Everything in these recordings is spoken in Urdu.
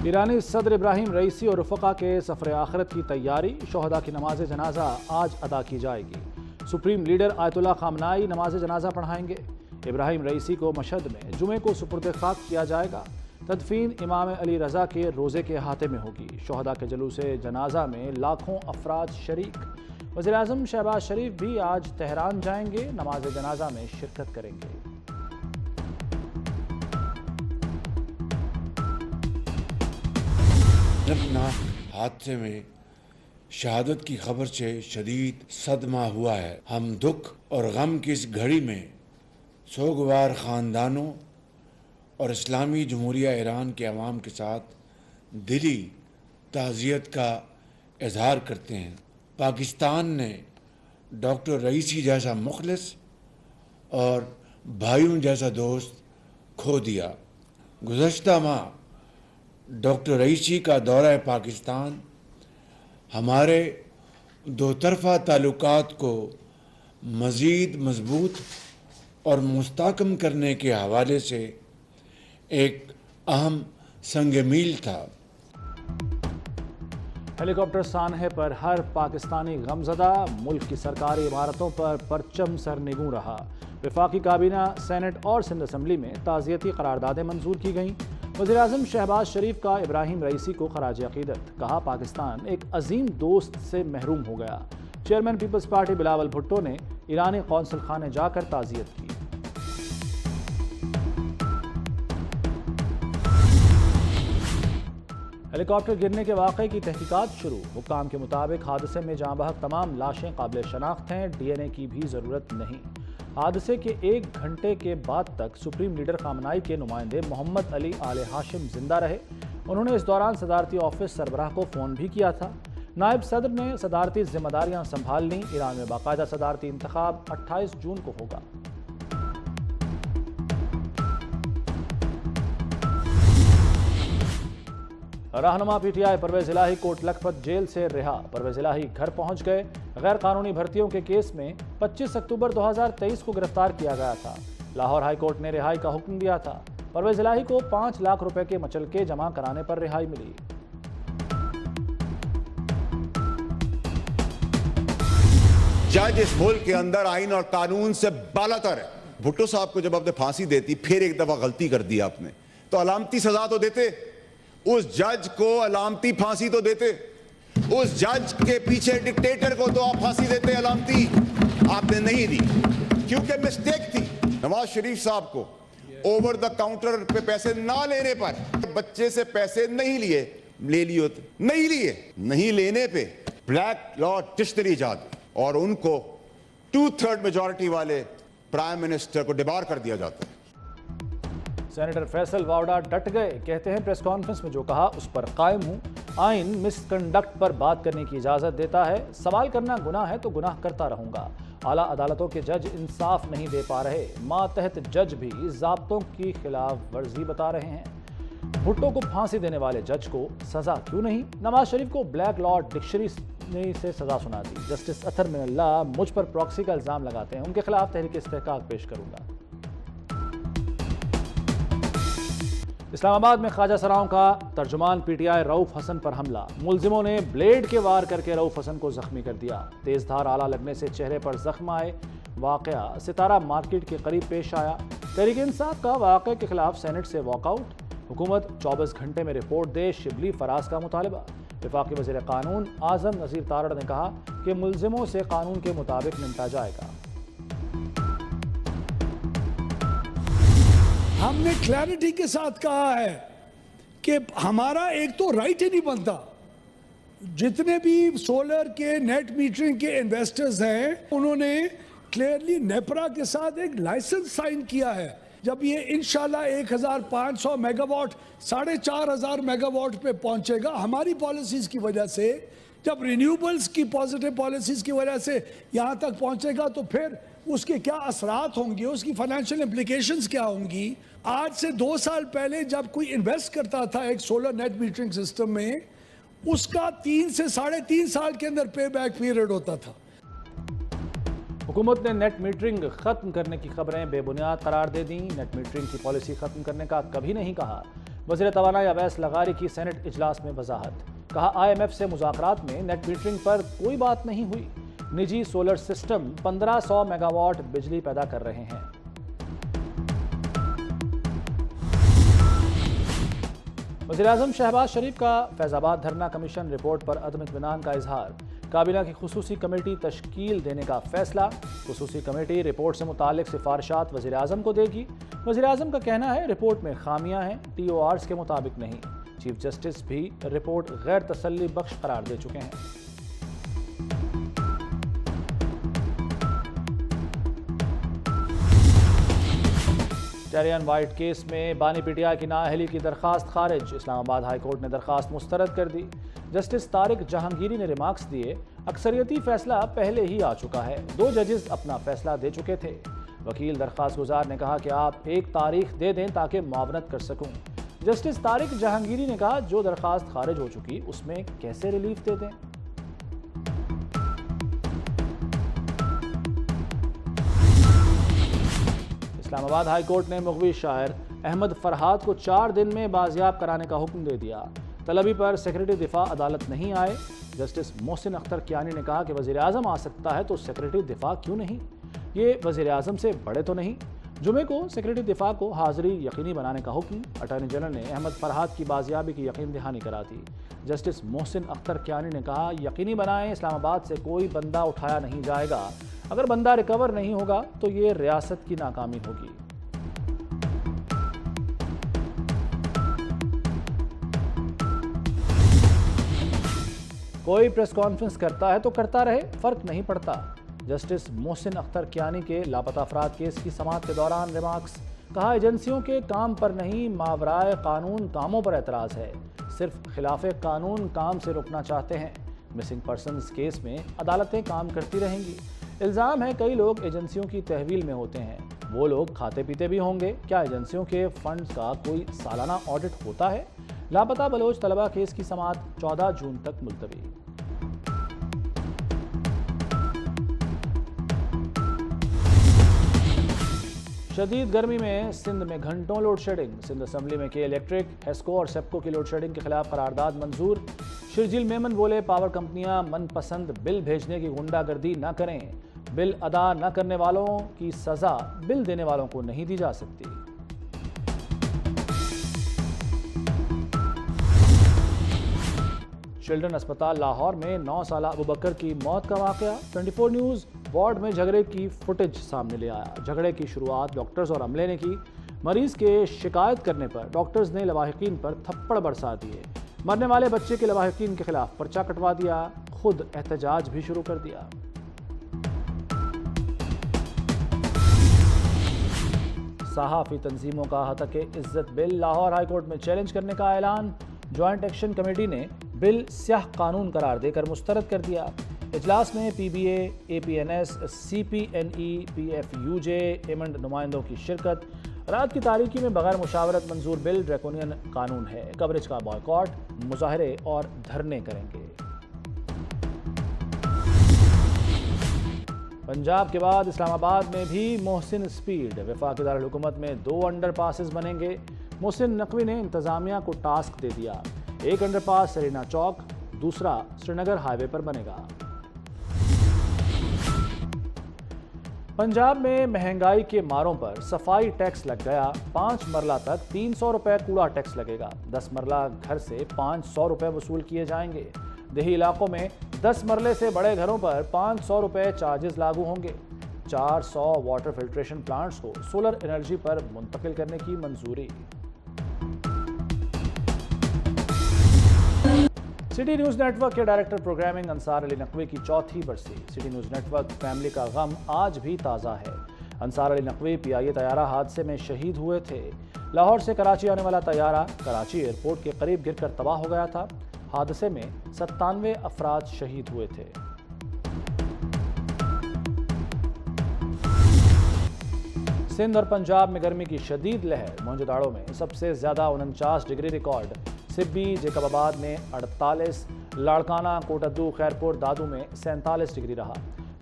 ایرانی صدر ابراہیم رئیسی اور رفقا کے سفر آخرت کی تیاری، شہداء کی نماز جنازہ آج ادا کی جائے گی۔ سپریم لیڈر آیت اللہ خامنائی نماز جنازہ پڑھائیں گے۔ ابراہیم رئیسی کو مشہد میں جمعے کو سپرد خاک کیا جائے گا۔ تدفین امام علی رضا کے روزے کے احاطے میں ہوگی۔ شہداء کے جلوس جنازہ میں لاکھوں افراد شریک۔ وزیر اعظم شہباز شریف بھی آج تہران جائیں گے، نماز جنازہ میں شرکت کریں گے۔ دردناک حادثے میں شہادت کی خبر سے شدید صدمہ ہوا ہے۔ ہم دکھ اور غم کی اس گھڑی میں سوگوار خاندانوں اور اسلامی جمہوریہ ایران کے عوام کے ساتھ دلی تعزیت کا اظہار کرتے ہیں۔ پاکستان نے ڈاکٹر رئیسی جیسا مخلص اور بھائیوں جیسا دوست کھو دیا۔ گزشتہ ماہ ڈاکٹر رئیسی کا دورہ پاکستان ہمارے دو طرفہ تعلقات کو مزید مضبوط اور مستحکم کرنے کے حوالے سے ایک اہم سنگ میل تھا۔ ہیلی کاپٹر سانحے پر ہر پاکستانی غمزدہ، ملک کی سرکاری عمارتوں پر پرچم سرنگوں رہا۔ وفاقی کابینہ، سینٹ اور سندھ اسمبلی میں تعزیتی قراردادیں منظور کی گئیں۔ وزیر اعظم شہباز شریف کا ابراہیم رئیسی کو خراج عقیدت، کہا پاکستان ایک عظیم دوست سے محروم ہو گیا۔ Chairman Peoples Party Bilawal Bhutto نے ایرانی قونصل خانے جا کر تعزیت کی۔ ہیلی کاپٹر گرنے کے واقعے کی تحقیقات شروع۔ حکام کے مطابق حادثے میں جاں بحق تمام لاشیں قابل شناخت ہیں، ڈی این اے کی بھی ضرورت نہیں۔ حادثے کے 1 گھنٹے کے بعد تک سپریم لیڈر خامنائی کے نمائندے محمد علی آل ہاشم زندہ رہے۔ انہوں نے اس دوران صدارتی آفس سربراہ کو فون بھی کیا تھا۔ نائب صدر نے صدارتی ذمہ داریاں سنبھال لیں۔ ایران میں باقاعدہ صدارتی انتخاب 28 جون کو ہوگا۔ رہنما پی ٹی آئی پرویز الہی کوٹ لکھپت جیل سے رہا۔ پرویز الہی گھر پہنچ گئے۔ غیر قانونی بھرتیوں کے کیس میں 25 اکتوبر 2023 کو گرفتار کیا گیا تھا۔ لاہور ہائی کورٹ نے رہائی کا حکم دیا تھا۔ پرویز الہی کو 5 لاکھ روپے کے مچلکے جمع کرانے پر رہائی ملی۔ جج اس ملک کے اندر آئین اور قانون سے بالاتر ہے۔ بھٹو صاحب کو جب آپ نے پھانسی دیتی، پھر ایک دفعہ غلطی کر دی آپ نے، تو علامتی سزا تو دیتے، اس جج کو علامتی پھانسی تو دیتے، اس جج کے پیچھے ڈکٹیٹر کو تو آپ پھانسی دیتے علامتی، آپ نے نہیں دی کیونکہ مسٹیک تھی۔ نواز شریف صاحب کو اوور دا کاؤنٹر پہ پیسے نہ لینے پر بچے سے پیسے نہیں لیے، لے لیے ہوتے، نہیں لینے پہ بلیک لا ڈکشنری ایجاد اور ان کو 2/3 میجورٹی والے پرائم منسٹر کو ڈبار کر دیا جاتا ہے۔ سینیٹر فیصل واوڈا ڈٹ گئے، کہتے ہیں پریس کانفرنس میں جو کہا اس پر قائم ہوں۔ آئین مس کنڈکٹ پر بات کرنے کی اجازت دیتا ہے، سوال کرنا گناہ ہے تو گناہ کرتا رہوں گا۔ اعلیٰ عدالتوں کے جج انصاف نہیں دے پا رہے، ماتحت جج بھی ضابطوں کی خلاف ورزی بتا رہے ہیں۔ بھٹو کو پھانسی دینے والے جج کو سزا کیوں نہیں؟ نواز شریف کو بلیک لا ڈکشنری سے سزا سنا دی۔ جسٹس اطہر من اللہ مجھ پر پراکسی کا الزام لگاتے ہیں، ان کے خلاف تحریک استحقاق پیش کروں گا۔ اسلام آباد میں خواجہ سراؤں کا ترجمان پی ٹی آئی رؤف حسن پر حملہ۔ ملزموں نے بلیڈ کے وار کر کے رؤف حسن کو زخمی کر دیا۔ تیز دھار آلہ لگنے سے چہرے پر زخم آئے۔ واقعہ ستارہ مارکیٹ کے قریب پیش آیا۔ تحریک انصاف کا واقعے کے خلاف سینٹ سے واک آؤٹ۔ حکومت 24 گھنٹے میں رپورٹ دے، شبلی فراز کا مطالبہ۔ وفاقی وزیر قانون اعظم نذیر تارڑ نے کہا کہ ملزموں سے قانون کے مطابق نمٹا جائے گا۔ ہم نے کلیئرٹی کے ساتھ کہا ہے کہ ہمارا ایک تو رائٹ ہی نہیں بنتا۔ جتنے بھی سولر کے نیٹ میٹرنگ کے انویسٹرز ہیں، انہوں نے کلیئرلی نیپرا کے ساتھ ایک لائسنس سائن کیا ہے۔ جب یہ انشاءاللہ 1500 میگا واٹ 4500 میگا واٹ پہ پہنچے گا، ہماری پالیسیز کی وجہ سے، جب رینیوبلز کی پازیٹیو پالیسیز کی وجہ سے یہاں تک پہنچے گا تو پھر اس کے کیا اثرات ہوں گے، اس کی فائنینشیل امپلیکیشنز کیا ہوں گی۔ آج سے 2 سال پہلے جب کوئی انویسٹ کرتا تھا ایک سولر نیٹ میٹرنگ سسٹم میں، اس کا 3 سے 3.5 سال کے اندر پے بیک پیریڈ ہوتا تھا۔ حکومت نے نیٹ میٹرنگ ختم کرنے کی خبریں بے بنیاد قرار دے دیں۔ نیٹ میٹرنگ کی پالیسی ختم کرنے کا کبھی نہیں کہا۔ وزیر توانائی اویس لغاری کی سینٹ اجلاس میں وضاحت، کہا IMF سے مذاکرات میں نیٹ میٹرنگ پر کوئی بات نہیں ہوئی، نجی سولر سسٹم 1500 میگا واٹ بجلی پیدا کر رہے ہیں۔ وزیراعظم شہباز شریف کا فیض آباد دھرنا کمیشن رپورٹ پر عدم اطمینان کا اظہار، کابینہ کی خصوصی کمیٹی تشکیل دینے کا فیصلہ، خصوصی کمیٹی رپورٹ سے متعلق سفارشات وزیراعظم کو دے گی، وزیراعظم کا کہنا ہے رپورٹ میں خامیاں ہیں، TORs کے مطابق نہیں، چیف جسٹس بھی رپورٹ غیر تسلی بخش قرار دے چکے ہیں۔ ٹیریان وائٹ کیس میں بانی PTI کی نااہلی کی درخواست خارج، اسلام آباد ہائی کورٹ نے درخواست مسترد کر دی، جسٹس طارق جہانگیری نے ریمارکس دیے، اکثریتی فیصلہ پہلے ہی آ چکا ہے، 2 ججز اپنا فیصلہ دے چکے تھے، وکیل درخواست گزار نے کہا کہ آپ ایک تاریخ دے دیں تاکہ معاونت کر سکوں، جسٹس طارق جہانگیری نے کہا جو درخواست خارج ہو چکی اس میں کیسے ریلیف دے دیں۔ اسلام آباد ہائی کورٹ نے مغوی شاعر احمد فرحات کو 4 دن میں بازیاب کرانے کا حکم دے دیا، طلبی پر سیکرٹری دفاع عدالت نہیں آئے، جسٹس محسن اختر کیانی نے کہا کہ وزیر اعظم آ سکتا ہے تو سیکرٹری دفاع کیوں نہیں، یہ وزیر اعظم سے بڑے تو نہیں، جمعے کو سیکرٹری دفاع کو حاضری یقینی بنانے کا حکم، اٹارنی جنرل نے احمد فرحات کی بازیابی کی یقین دہانی کرا دی، جسٹس محسن اختر کیانی نے کہا یقینی بنائیں اسلام آباد سے کوئی بندہ اٹھایا نہیں جائے گا، اگر بندہ ریکور نہیں ہوگا تو یہ ریاست کی ناکامی ہوگی۔ کوئی پریس کانفرنس کرتا ہے تو کرتا رہے، فرق نہیں پڑتا، جسٹس محسن اختر کیانی کے لاپتہ افراد کیس کی سماعت کے دوران ریمارکس، کہا ایجنسیوں کے کام پر نہیں ماورائے قانون کاموں پر اعتراض ہے، صرف خلاف قانون کام سے روکنا چاہتے ہیں، مسنگ پرسنز کیس میں عدالتیں کام کرتی رہیں گی، الزام ہے کئی لوگ ایجنسیوں کی تحویل میں ہوتے ہیں، وہ لوگ کھاتے پیتے بھی ہوں گے، کیا ایجنسیوں کے فنڈز کا کوئی سالانہ آڈٹ ہوتا ہے؟ لاپتہ بلوچ طلبہ کیس کی سماعت 14 جون تک ملتوی۔ شدید گرمی میں سندھ میں گھنٹوں لوڈ شیڈنگ، سندھ اسمبلی میں الیکٹرک، ہیسکو اور سیپکو کی لوڈ شیڈنگ کے خلاف قرارداد منظور، شرجیل میمن بولے پاور کمپنیاں من پسند بل بھیجنے کی غنڈہ گردی نہ کریں، بل ادا نہ کرنے والوں کی سزا بل دینے والوں کو نہیں دی جا سکتی۔ چلڈرن اسپتال لاہور میں 9 سالہ ابوبکر کی موت کا واقعہ، 24 نیوز وارڈ میں جھگڑے کی فوٹیج سامنے لے آیا، جھگڑے کی شروعات ڈاکٹرز اور عملے نے کی، مریض کے شکایت کرنے پر ڈاکٹرز نے لواحقین پر تھپڑ برسا دیے، مرنے والے بچے کے لواحقین کے خلاف پرچہ کٹوا دیا، خود احتجاج بھی شروع کر دیا۔ صحافی تنظیموں کا حقوق عزت بل لاہور ہائی کورٹ میں چیلنج کرنے کا اعلان، جوائنٹ ایکشن کمیٹی نے بل سیاہ قانون قرار دے کر مسترد کر دیا، اجلاس میں PBA، APNS، CPNE، PFUJ، ایمنڈ نمائندوں کی شرکت، رات کی تاریکی میں بغیر مشاورت منظور بل ڈریکونین قانون ہے، کوریج کا بائیکاٹ، مظاہرے اور دھرنے کریں گے۔ پنجاب کے بعد اسلام آباد میں بھی محسن سپیڈ، وفاقی دارالحکومت میں 2 انڈر پاسز بنیں گے، محسن نقوی نے انتظامیہ کو ٹاسک دے دیا، ایک انڈر پاس سرینا چوک، دوسرا سری نگر ہائی وے پر بنے گا۔ پنجاب میں مہنگائی کے ماروں پر صفائی ٹیکس لگ گیا، 5 مرلہ تک 300 روپے کوڑا ٹیکس لگے گا، 10 مرلہ گھر سے 500 روپے وصول کیے جائیں گے، دیہی علاقوں میں 10 مرلے سے بڑے گھروں پر 500 روپے چارجز لاگو ہوں گے، 400 واٹر فلٹریشن پلانٹس کو سولر انرجی پر منتقل کرنے کی منظوری۔ سٹی نیوز نیٹ ورک کے ڈائریکٹر پروگرامنگ انصار علی نقوی کی 4تھی برسی، city news network family کا غم آج بھی تازہ ہے، انصار علی نقوی PIA طیارہ حادثے میں شہید ہوئے تھے، لاہور سے کراچی آنے والا طیارہ کراچی ایئرپورٹ کے قریب گر کر تباہ ہو گیا تھا، حادثے میں 97 افراد شہید ہوئے تھے۔ سندھ اور پنجاب میں گرمی کی شدید لہر، موہنجو داڑو میں سب سے زیادہ 49 ڈگری ریکارڈ، سبی جیکب آباد میں 48، لاڑکانہ، کوٹدو، خیرپور، دادو میں 47 ڈگری رہا،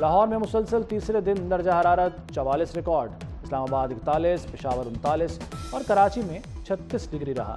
لاہور میں مسلسل تیسرے دن درجہ حرارت 44 ریکارڈ، اسلام آباد 41، پشاور 39 اور کراچی میں 36 ڈگری رہا۔